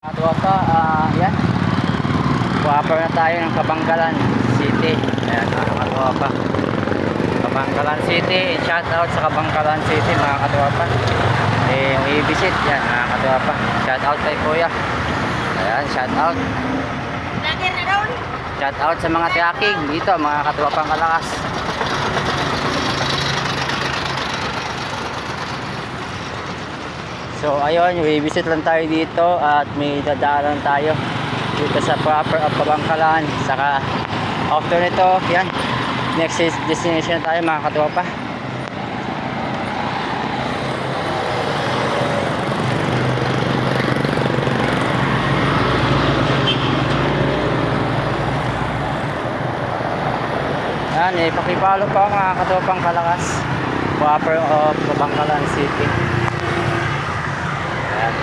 Mga tropa, yan. Proper na tayo ng Kabangkalan City. Ayan mga katropa. Kabangkalan City. Shout out sa Kabangkalan City mga katropa. Yung i-visit yan mga katropa. Shout out kay kuya. Ayan, shout out. Shout out sa mga tracking dito mga katropang kalakas. So ayun, i-visit lang tayo dito at may dadaanan tayo dito sa proper of Kabangkalan. Saka after nito, yan, next destination tayo mga katropa. Yan, ipakipalo pa mga katropang kalakas. Proper of Kabangkalan City. Yan.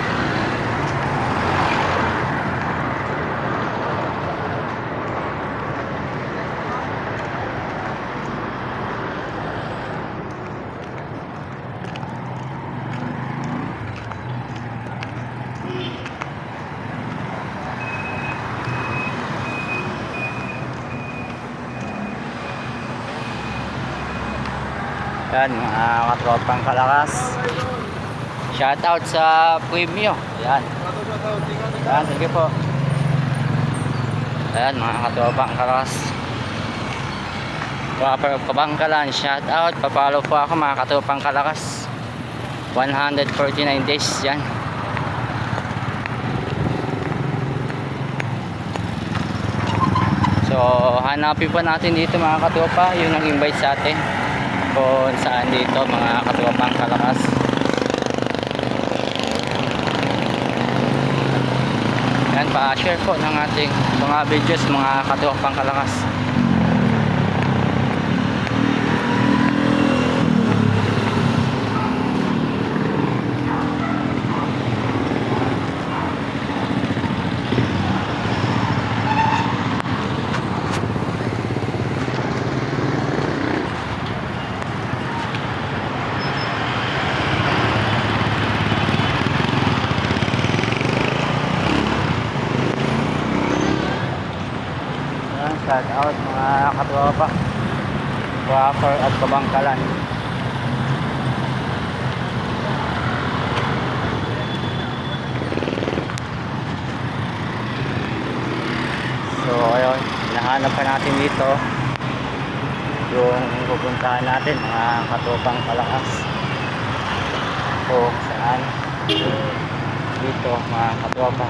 Yan mga katropang kalakas. Shout out sa Premio. Yan. Yan, sige po. Ayan mga katropang kalakas. Proper of Kabangkalan. Shout out. Papalo po ako mga katropang kalakas. 149 days. Yan. So hanapin pa natin dito mga katropa yung nag-invite sa atin kung saan dito mga katropang kalakas. Yan, pa-share po ng ating mga videos mga katropang kalakas. Shout out mga katropa. Proper at Kabangkalan. So ayun, hinahanap pa natin dito yung pupuntahan natin mga katropang kalakas. Kung saan dito mga katropa.